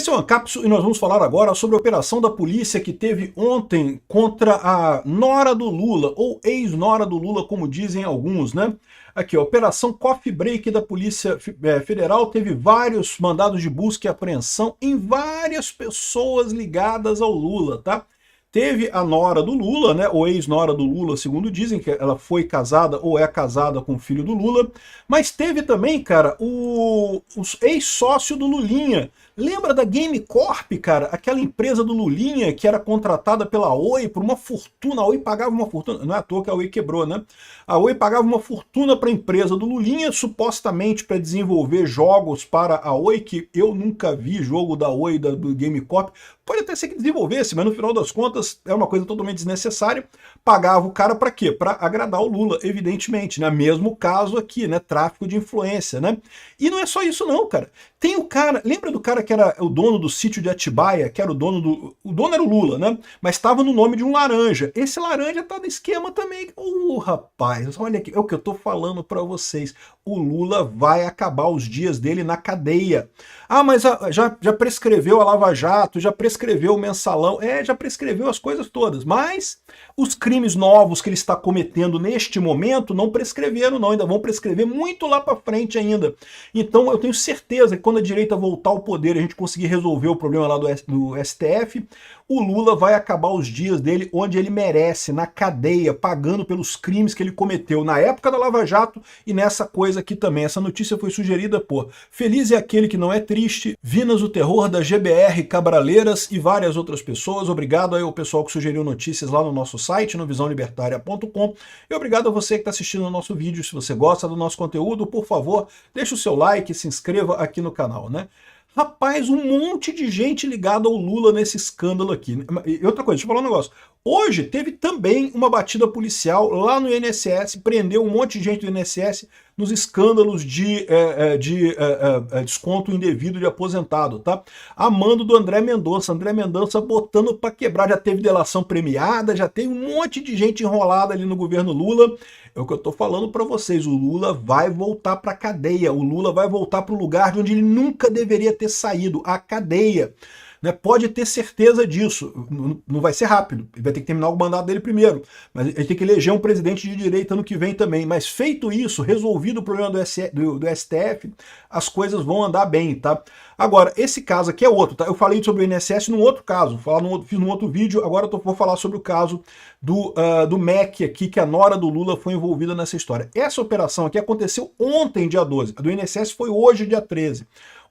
Esse é o Ancapsu e nós vamos falar agora sobre a operação da polícia que teve ontem contra a nora do Lula, ou ex-nora do Lula, como dizem alguns, né? Aqui, a Operação Coffee Break da Polícia Federal teve vários mandados de busca e apreensão em várias pessoas ligadas ao Lula, tá? Teve a nora do Lula, né, ou ex-nora do Lula, segundo dizem, que ela foi casada ou é casada com o filho do Lula, mas teve também, cara, o ex-sócio do Lulinha. Lembra da Game Corp, cara? Aquela empresa do Lulinha que era contratada pela Oi por uma fortuna. A Oi pagava uma fortuna, não é à toa que a Oi quebrou, né? A Oi pagava uma fortuna para a empresa do Lulinha, supostamente para desenvolver jogos para a Oi, que eu nunca vi jogo da Oi, do Game Corp. Pode até ser que desenvolvesse, mas no final das contas é uma coisa totalmente desnecessária. Pagava o cara para quê? Para agradar o Lula, evidentemente, né? Mesmo caso aqui, né? Tráfico de influência, né? E não é só isso não, cara. Tem o cara, lembra do cara que era o dono do sítio de Atibaia, que era o dono do... O dono era o Lula, né? Mas estava no nome de um laranja. Esse laranja tá no esquema também. Rapaz, olha aqui, é o que eu tô falando para vocês. O Lula vai acabar os dias dele na cadeia. Ah, mas já prescreveu a Lava Jato, já prescreveu o Mensalão, já prescreveu as coisas todas, mas os crimes novos que ele está cometendo neste momento não prescreveram não, ainda vão prescrever muito lá para frente ainda. Então eu tenho certeza que quando a direita voltar ao poder e a gente conseguir resolver o problema lá do STF, o Lula vai acabar os dias dele onde ele merece, na cadeia, pagando pelos crimes que ele cometeu na época da Lava Jato e nessa coisa aqui também. Essa notícia foi sugerida por Feliz é Aquele Que Não É Triste, Vinas o Terror da GBR Cabraleiras e várias outras pessoas. Obrigado aí ao pessoal que sugeriu notícias lá no nosso site, no visãolibertaria.com, e obrigado a você que está assistindo o nosso vídeo. Se você gosta do nosso conteúdo, por favor, deixe o seu like e se inscreva aqui no canal, né? Rapaz, um monte de gente ligada ao Lula nesse escândalo aqui. E outra coisa, deixa eu falar um negócio. Hoje teve também uma batida policial lá no INSS, prendeu um monte de gente do INSS nos escândalos de desconto indevido de aposentado, tá? A mando do André Mendonça. André Mendonça botando para quebrar, já teve delação premiada, já tem um monte de gente enrolada ali no governo Lula. É o que eu tô falando para vocês, o Lula vai voltar para a cadeia, o Lula vai voltar para o lugar de onde ele nunca deveria ter saído, a cadeia. Né? Pode ter certeza disso, não vai ser rápido, ele vai ter que terminar o mandato dele primeiro, mas ele tem que eleger um presidente de direita ano que vem também, mas feito isso, resolvido o problema do STF, as coisas vão andar bem, tá? Agora, esse caso aqui é outro, tá? Eu falei sobre o INSS num outro caso, fiz num outro vídeo, agora vou falar sobre o caso do MEC aqui, que a nora do Lula foi envolvida nessa história. Essa operação aqui aconteceu ontem, dia 12, a do INSS foi hoje, dia 13.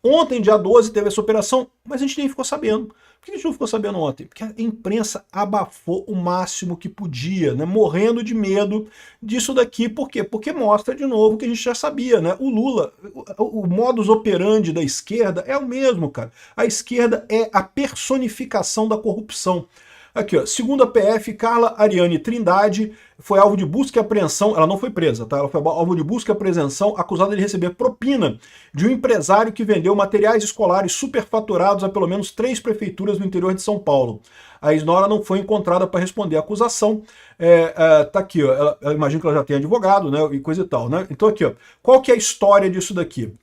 Ontem, dia 12, teve essa operação, mas a gente nem ficou sabendo. Por que a gente não ficou sabendo ontem? Porque a imprensa abafou o máximo que podia, né? Morrendo de medo disso daqui. Por quê? Porque mostra de novo que a gente já sabia, né? O Lula, o modus operandi da esquerda é o mesmo, cara. A esquerda é a personificação da corrupção. Aqui, ó, segundo a PF, Carla Ariane Trindade foi alvo de busca e apreensão, ela não foi presa, tá? Ela foi alvo de busca e apreensão, acusada de receber propina de um empresário que vendeu materiais escolares superfaturados a pelo menos 3 prefeituras do interior de São Paulo. A ex-nora não foi encontrada para responder à acusação. Tá aqui, ó, ela imagina que ela já tem advogado, né, e coisa e tal, né? Então aqui, ó, qual que é a história disso daqui?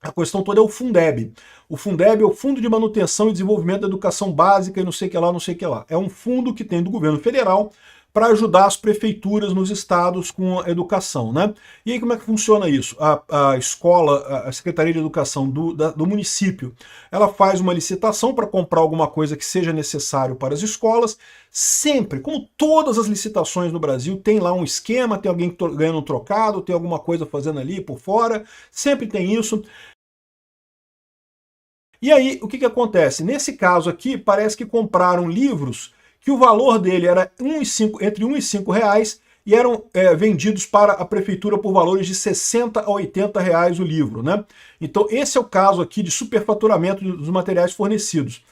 A questão toda é o Fundeb. O Fundeb é o Fundo de Manutenção e Desenvolvimento da Educação Básica e não sei o que lá, não sei o que lá. É um fundo que tem do governo federal para ajudar as prefeituras nos estados com a educação, né? E aí como é que funciona isso? A escola, a Secretaria de Educação do município, ela faz uma licitação para comprar alguma coisa que seja necessário para as escolas. Sempre, como todas as licitações no Brasil, tem lá um esquema, tem alguém ganhando um trocado, tem alguma coisa fazendo ali por fora, sempre tem isso. E aí, o que acontece? Nesse caso aqui, parece que compraram livros que o valor dele era entre 1 e 5 reais e eram vendidos para a prefeitura por valores de 60 a 80 reais o livro, né? Então esse é o caso aqui de superfaturamento dos materiais fornecidos.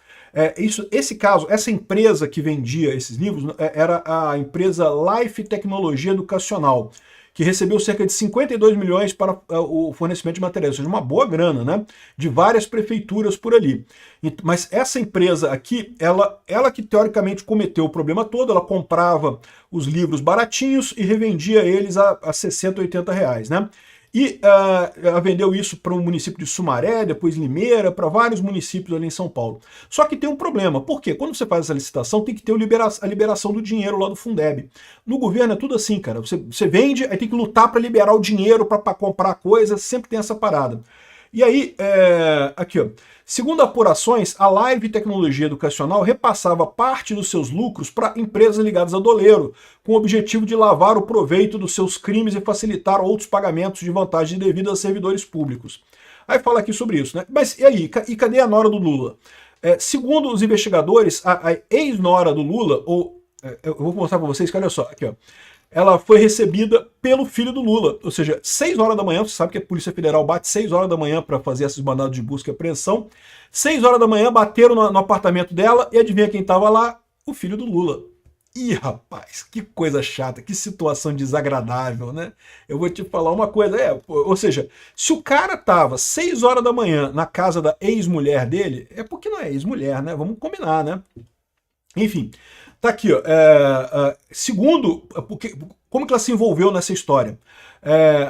Esse caso, essa empresa que vendia esses livros era a empresa Life Tecnologia Educacional, que recebeu cerca de 52 milhões para o fornecimento de materiais, ou seja, uma boa grana, né? De várias prefeituras por ali. Mas essa empresa aqui, ela que teoricamente cometeu o problema todo, ela comprava os livros baratinhos e revendia eles a 60, 80 reais, né? E ela vendeu isso para o município de Sumaré, depois Limeira, para vários municípios ali em São Paulo. Só que tem um problema, porque quando você faz essa licitação, tem que ter a liberação do dinheiro lá do Fundeb. No governo é tudo assim, cara. Você vende, aí tem que lutar para liberar o dinheiro para comprar coisa, sempre tem essa parada. E aí, aqui ó, segundo apurações, a Live Tecnologia Educacional repassava parte dos seus lucros para empresas ligadas a doleiro, com o objetivo de lavar o proveito dos seus crimes e facilitar outros pagamentos de vantagem devida a servidores públicos. Aí fala aqui sobre isso, né? Mas e aí, e cadê a nora do Lula? Segundo os investigadores, a ex-nora do Lula, eu vou mostrar para vocês que olha só, aqui ó, ela foi recebida pelo filho do Lula, ou seja, 6 horas da manhã, você sabe que a Polícia Federal bate 6 horas da manhã para fazer esses mandados de busca e apreensão, 6 horas da manhã bateram no apartamento dela e adivinha quem estava lá? O filho do Lula. Ih, rapaz, que coisa chata, que situação desagradável, né? Eu vou te falar uma coisa, ou seja, se o cara tava 6 horas da manhã na casa da ex-mulher dele, é porque não é ex-mulher, né? Vamos combinar, né? Enfim, tá aqui, ó. Segundo, como que ela se envolveu nessa história?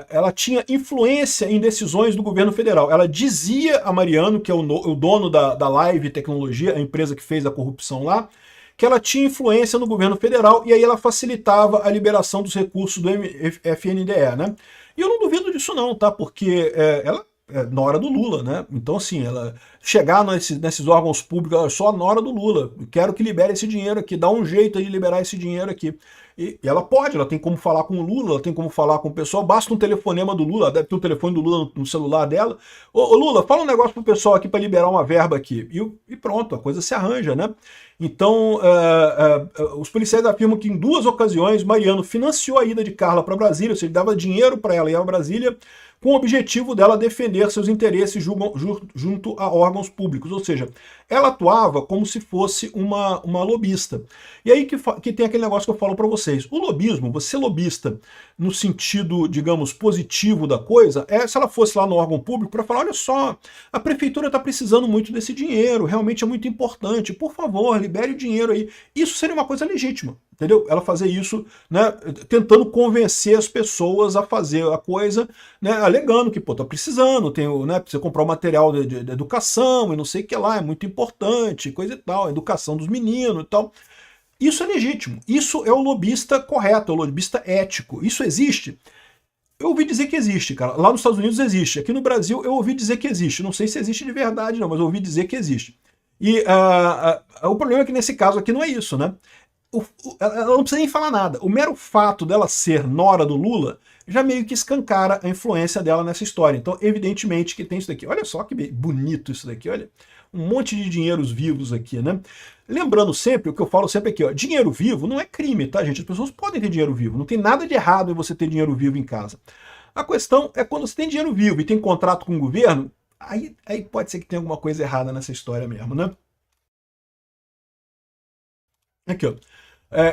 Ela tinha influência em decisões do governo federal. Ela dizia a Mariano, que é o dono da Live Tecnologia, a empresa que fez a corrupção lá, que ela tinha influência no governo federal e aí ela facilitava a liberação dos recursos do FNDE, né? E eu não duvido disso não, tá? Porque ela na hora do Lula, né? Então, assim, ela chegar nesses órgãos públicos, ela só na hora do Lula, quero que libere esse dinheiro aqui, dá um jeito de liberar esse dinheiro aqui. E ela pode, ela tem como falar com o Lula, ela tem como falar com o pessoal, basta um telefonema do Lula, deve ter o telefone do Lula no celular dela. Ô Lula, fala um negócio pro pessoal aqui para liberar uma verba aqui. E pronto, a coisa se arranja, né? Então, os policiais afirmam que em 2 ocasiões Mariano financiou a ida de Carla para Brasília, ou seja, dava dinheiro para ela ir a Brasília, com o objetivo dela defender seus interesses junto a órgãos públicos, ou seja, ela atuava como se fosse uma lobista. E aí que tem aquele negócio que eu falo para vocês, o lobismo, você ser lobista no sentido, digamos, positivo da coisa, se ela fosse lá no órgão público para falar, olha só, a prefeitura está precisando muito desse dinheiro, realmente é muito importante, por favor, libere o dinheiro aí. Isso seria uma coisa legítima, entendeu? Ela fazer isso, né, tentando convencer as pessoas a fazer a coisa, né, alegando que, pô, tá precisando, né, precisa comprar o material de educação e não sei o que lá, é muito importante, coisa e tal, educação dos meninos e tal. Isso é legítimo, isso é o lobista correto, é o lobista ético. Isso existe? Eu ouvi dizer que existe, cara. Lá nos Estados Unidos existe. Aqui no Brasil eu ouvi dizer que existe. Não sei se existe de verdade, não, mas eu ouvi dizer que existe. E o problema é que nesse caso aqui não é isso, né? Ela não precisa nem falar nada. O mero fato dela ser nora do Lula já meio que escancara a influência dela nessa história. Então, evidentemente que tem isso daqui. Olha só que bonito isso daqui, olha. Um monte de dinheiros vivos aqui, né? Lembrando sempre, o que eu falo sempre aqui, ó, dinheiro vivo não é crime, tá, gente? As pessoas podem ter dinheiro vivo. Não tem nada de errado em você ter dinheiro vivo em casa. A questão é quando você tem dinheiro vivo e tem contrato com o governo, aí pode ser que tenha alguma coisa errada nessa história mesmo, né? Aqui, ó.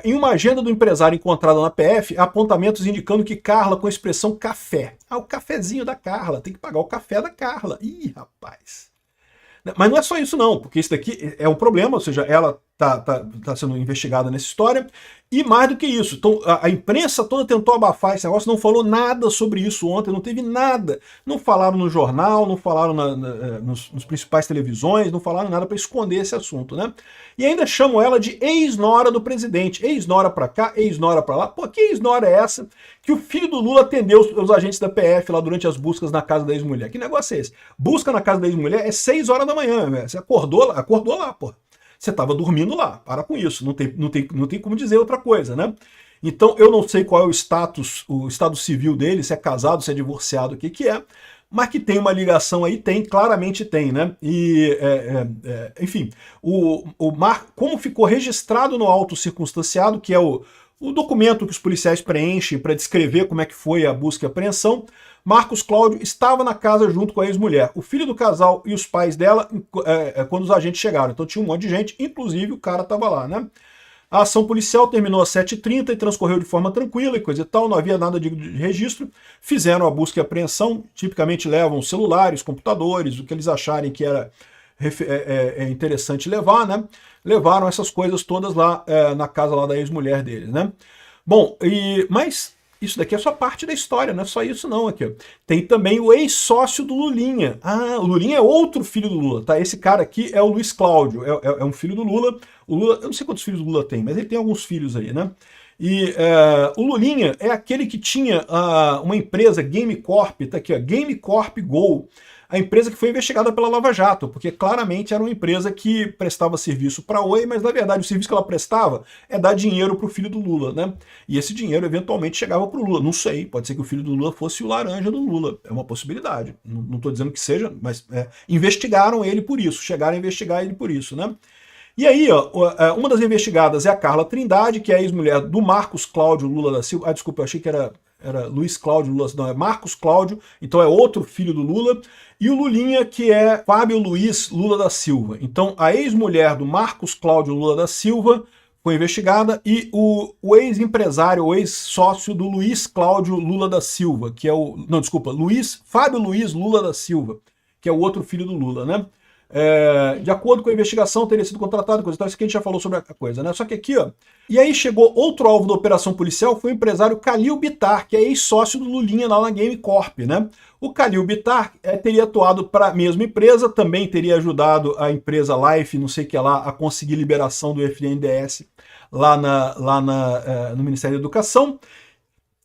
Em uma agenda do empresário encontrada na PF, há apontamentos indicando que Carla com a expressão café. Ah, o cafezinho da Carla, tem que pagar o café da Carla. Ih, rapaz. Mas não é só isso não, porque isso daqui é um problema, ou seja, ela tá sendo investigada nessa história, e mais do que isso, então, a imprensa toda tentou abafar esse negócio, não falou nada sobre isso ontem, não teve nada, não falaram no jornal, não falaram nos principais televisões, não falaram nada para esconder esse assunto, né? E ainda chamam ela de ex-nora do presidente, ex-nora para cá, ex-nora para lá. Pô, que ex-nora é essa que o filho do Lula atendeu os agentes da PF lá durante as buscas na casa da ex-mulher? Que negócio é esse? Busca na casa da ex-mulher é 6 horas da manhã, velho. Você acordou lá, pô. Você estava dormindo lá, para com isso, não tem como dizer outra coisa, né? Então eu não sei qual é o estado civil dele, se é casado, se é divorciado, o que é, mas que tem uma ligação aí, claramente tem, né? E, enfim, como ficou registrado no auto circunstanciado, que é o documento que os policiais preenchem para descrever como é que foi a busca e apreensão, Marcos Cláudio estava na casa junto com a ex-mulher, o filho do casal e os pais dela, quando os agentes chegaram. Então tinha um monte de gente, inclusive o cara estava lá, né? A ação policial terminou às 7h30 e transcorreu de forma tranquila e coisa e tal, não havia nada de registro. Fizeram a busca e apreensão, tipicamente levam celulares, computadores, o que eles acharem que era interessante levar, né? Levaram essas coisas todas lá na casa lá da ex-mulher deles, né? Bom, mas Isso daqui é só parte da história, não é só isso não aqui. Ó. Tem também o ex-sócio do Lulinha. Ah, o Lulinha é outro filho do Lula, tá? Esse cara aqui é o Luiz Cláudio, é um filho do Lula. O Lula, eu não sei quantos filhos o Lula tem, mas ele tem alguns filhos aí, né? E o Lulinha é aquele que tinha uma empresa, Game Corp, tá aqui, ó, Game Corp Go, a empresa que foi investigada pela Lava Jato, porque claramente era uma empresa que prestava serviço para a Oi, mas na verdade o serviço que ela prestava é dar dinheiro para o filho do Lula, né? E esse dinheiro eventualmente chegava para o Lula. Não sei, pode ser que o filho do Lula fosse o laranja do Lula, é uma possibilidade. Não estou dizendo que seja, mas investigaram ele por isso, chegaram a investigar ele por isso, né? E aí, ó, uma das investigadas é a Carla Trindade, que é a ex-mulher do Marcos Cláudio Lula da Silva. Ah, desculpa, eu achei que era Luiz Cláudio Lula, não, é Marcos Cláudio, então é outro filho do Lula. E o Lulinha, que é Fábio Luiz Lula da Silva. Então, a ex-mulher do Marcos Cláudio Lula da Silva foi investigada e o ex-empresário, o ex-sócio do Luiz Cláudio Lula da Silva, que é o... Não, desculpa, Fábio Luiz Lula da Silva, que é o outro filho do Lula, né? De acordo com a investigação, teria sido contratado, coisa e tal, isso aqui a gente já falou sobre a coisa, né? Só que aqui, ó, e aí chegou outro alvo da operação policial, foi o empresário Calil Bittar, que é ex-sócio do Lulinha lá na Game Corp, né? O Calil Bittar teria atuado para a mesma empresa, também teria ajudado a empresa Life, não sei o que lá, a conseguir liberação do FNDES lá no Ministério da Educação.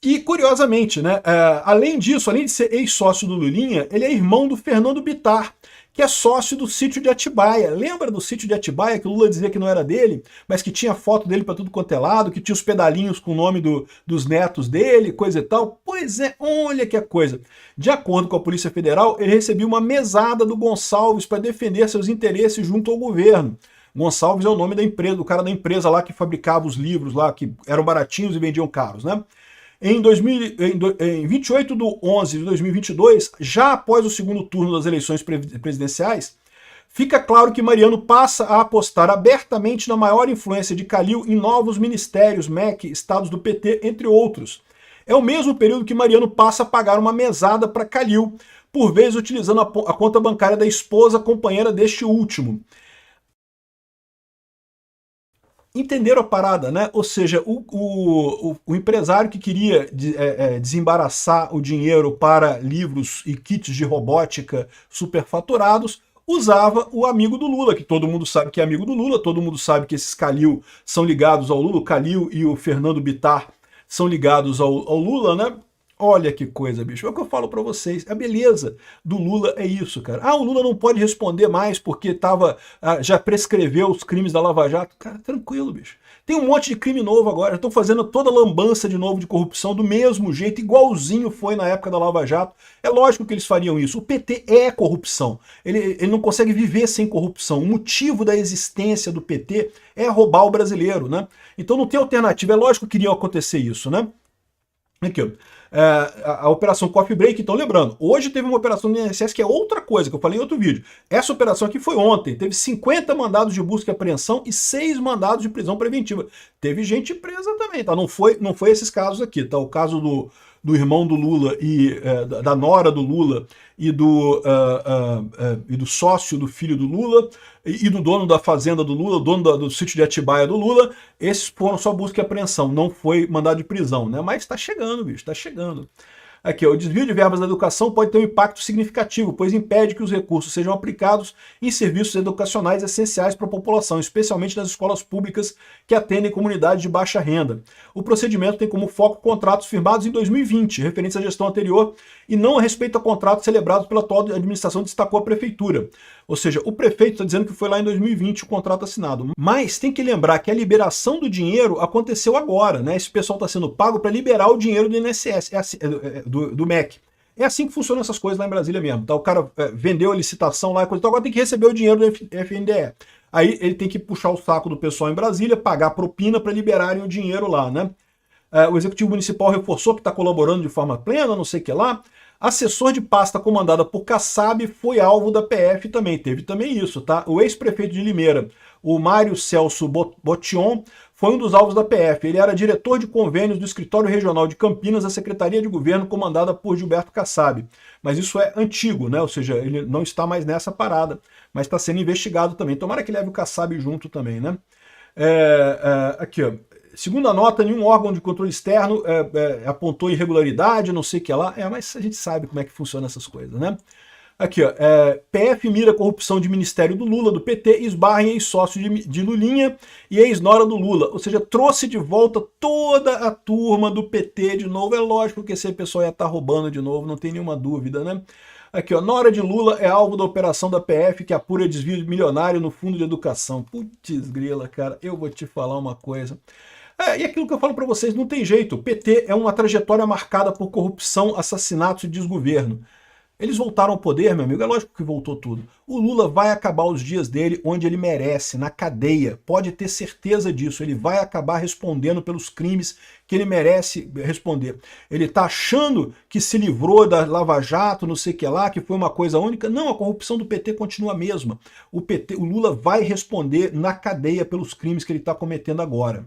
E, curiosamente, né, além disso, além de ser ex-sócio do Lulinha, ele é irmão do Fernando Bittar, que é sócio do sítio de Atibaia. Lembra do sítio de Atibaia, que o Lula dizia que não era dele, mas que tinha foto dele para tudo quanto é lado, que tinha os pedalinhos com o nome dos netos dele, coisa e tal? Pois é, olha que coisa. De acordo com a Polícia Federal, ele recebeu uma mesada do Gonçalves para defender seus interesses junto ao governo. Gonçalves é o nome da empresa, do cara da empresa lá que fabricava os livros lá, que eram baratinhos e vendiam caros, né? Em 28 de 11 de 2022, já após o segundo turno das eleições presidenciais, fica claro que Mariano passa a apostar abertamente na maior influência de Calil em novos ministérios, MEC, estados do PT, entre outros. É o mesmo período que Mariano passa a pagar uma mesada para Calil, por vezes utilizando a conta bancária da esposa companheira deste último. Entenderam a parada, né? Ou seja, o empresário que queria desembaraçar o dinheiro para livros e kits de robótica superfaturados usava o amigo do Lula, que todo mundo sabe que é amigo do Lula, todo mundo sabe que esses Calil são ligados ao Lula, o Calil e o Fernando Bittar são ligados ao Lula, né? Olha que coisa, bicho. É o que eu falo pra vocês. A beleza do Lula é isso, cara. Ah, o Lula não pode responder mais porque já prescreveu os crimes da Lava Jato. Cara, tranquilo, bicho. Tem um monte de crime novo agora. Estão fazendo toda a lambança de novo de corrupção do mesmo jeito, igualzinho foi na época da Lava Jato. É lógico que eles fariam isso. O PT é corrupção. Ele não consegue viver sem corrupção. O motivo da existência do PT é roubar o brasileiro, né? Então não tem alternativa. É lógico que iria acontecer isso, né? Aqui, ó. A operação Coffee Break, então lembrando, hoje teve uma operação do INSS que é outra coisa, que eu falei em outro vídeo. Essa operação aqui foi ontem, teve 50 mandados de busca e apreensão e 6 mandados de prisão preventiva. Teve gente presa também, tá? Não foi esses casos aqui, tá? O caso do irmão do Lula e da nora do Lula e do sócio do filho do Lula e do dono da fazenda do Lula, dono do sítio de Atibaia do Lula, esses foram só busca e apreensão, não foi mandado de prisão, né? Mas tá chegando, bicho, tá chegando. Aqui, ó, o desvio de verbas da educação pode ter um impacto significativo, pois impede que os recursos sejam aplicados em serviços educacionais essenciais para a população, especialmente nas escolas públicas que atendem comunidades de baixa renda. O procedimento tem como foco contratos firmados em 2020, referentes à gestão anterior, e não a respeito a contratos celebrados pela atual administração, destacou a prefeitura. Ou seja, o prefeito está dizendo que foi lá em 2020 o contrato assinado. Mas tem que lembrar que a liberação do dinheiro aconteceu agora, né? Esse pessoal está sendo pago para liberar o dinheiro do INSS, do MEC. É assim que funcionam essas coisas lá em Brasília mesmo. Tá? O cara vendeu a licitação lá, coisa, então agora tem que receber o dinheiro do FNDE. Aí ele tem que puxar o saco do pessoal em Brasília, pagar propina para liberarem o dinheiro lá, né? O Executivo Municipal reforçou que está colaborando de forma plena, não sei o que lá. Assessor de pasta comandada por Kassab foi alvo da PF também. Teve também isso, tá? O ex-prefeito de Limeira, o Mário Celso Botion, foi um dos alvos da PF. Ele era diretor de convênios do Escritório Regional de Campinas, da Secretaria de Governo comandada por Gilberto Kassab. Mas isso é antigo, né? Ou seja, ele não está mais nessa parada, mas está sendo investigado também. Tomara que leve o Kassab junto também, né? Aqui, ó. segundo a nota, nenhum órgão de controle externo apontou irregularidade, não sei o que lá. Mas a gente sabe como é que funciona essas coisas, né? Aqui, ó, PF mira corrupção de ministério do Lula, do PT, esbarra em ex-sócio de Lulinha e ex-nora do Lula. Ou seja, trouxe de volta toda a turma do PT de novo. É lógico que esse pessoal ia estar roubando de novo, não tem nenhuma dúvida, né? Aqui, ó, nora de Lula é alvo da operação da PF que apura desvio milionário no Fundo de Educação. Putz grila, cara, eu vou te falar uma coisa. E aquilo que eu falo para vocês, não tem jeito. O PT é uma trajetória marcada por corrupção, assassinatos e desgoverno. Eles voltaram ao poder, meu amigo, é lógico que voltou tudo. O Lula vai acabar os dias dele onde ele merece, na cadeia. Pode ter certeza disso, ele vai acabar respondendo pelos crimes que ele merece responder. Ele está achando que se livrou da Lava Jato, não sei o que lá, que foi uma coisa única. Não, a corrupção do PT continua a mesma. O Lula vai responder na cadeia pelos crimes que ele está cometendo agora.